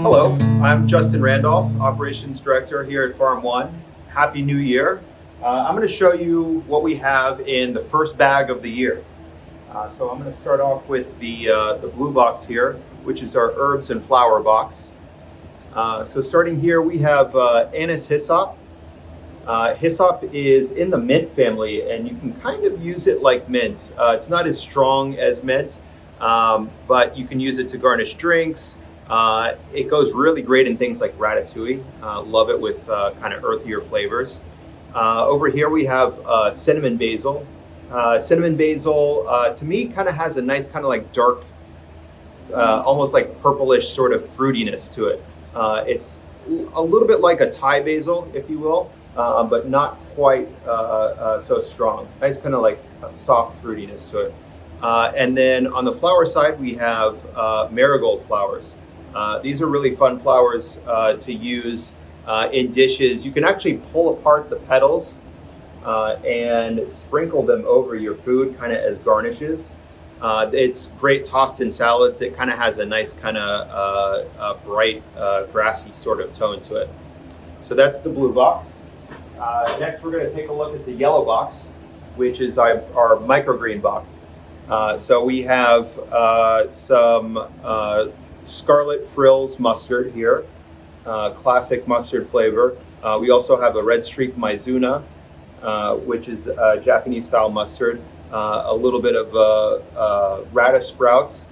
Hello, I'm Justin Randolph, Operations Director here at Farm.One. Happy New Year. I'm going to show you what we have in the first bag of the year. So I'm going to start off with the blue box here, which is our herbs and flower box. So starting here, we have anise hyssop. Hyssop is in the mint family, and you can kind of use it like mint. It's not as strong as mint, but you can use it to garnish drinks. It goes really great in things like ratatouille. Love it with kind of earthier flavors. Over here we have cinnamon basil. Cinnamon basil, to me, kind of has a nice kind of like dark, almost like purplish sort of fruitiness to it. It's a little bit like a Thai basil, if you will, but not quite so strong. Nice kind of like soft fruitiness to it. And then on the flower side, we have marigold flowers. These are really fun flowers to use in dishes. You can actually pull apart the petals and sprinkle them over your food kind of as garnishes. It's great tossed in salads. It kind of has a nice kind of bright grassy sort of tone to it. So that's the blue box. Next we're going to take a look at the yellow box, which is our microgreen box. So we have some scarlet frills mustard here, classic mustard flavor. We also have a red streak maizuna, which is Japanese style mustard, a little bit of radish sprouts,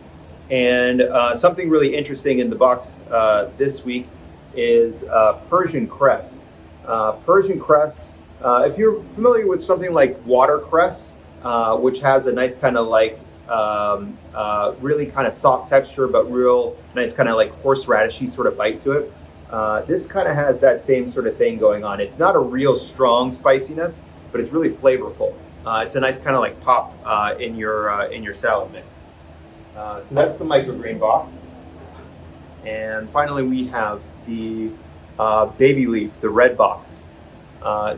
and something really interesting in the box this week is Persian cress. Persian cress, if you're familiar with something like watercress, which has a nice kind of like really kind of soft texture, but real nice kind of like horseradishy sort of bite to it. This kind of has that same sort of thing going on. It's not a real strong spiciness, but it's really flavorful. It's a nice kind of like pop in your salad mix. So that's the microgreen box. And finally, we have the baby leaf, the red box.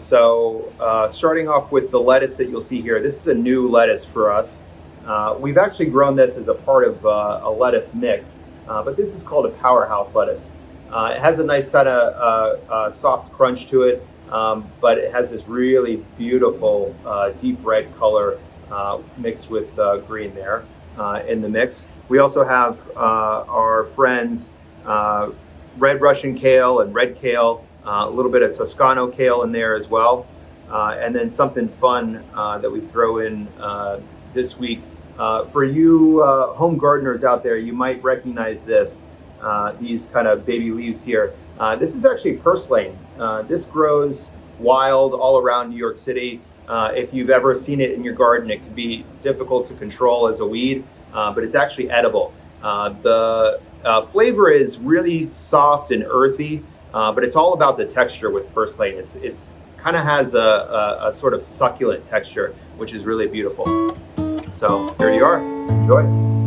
Starting off with the lettuce that you'll see here, this is a new lettuce for us. We've actually grown this as a part of a lettuce mix, but this is called a Powerhouse Lettuce. It has a nice kind of soft crunch to it, but it has this really beautiful deep red color mixed with green there in the mix. We also have our friends red Russian kale and red kale, a little bit of Toscano kale in there as well, and then something fun that we throw in this week. For you home gardeners out there, you might recognize this, these kind of baby leaves here. This is actually purslane. This grows wild all around New York City. If you've ever seen it in your garden, it can be difficult to control as a weed, but it's actually edible. The flavor is really soft and earthy, but it's all about the texture with purslane. It's kind of has a sort of succulent texture, which is really beautiful. So here you are. Enjoy.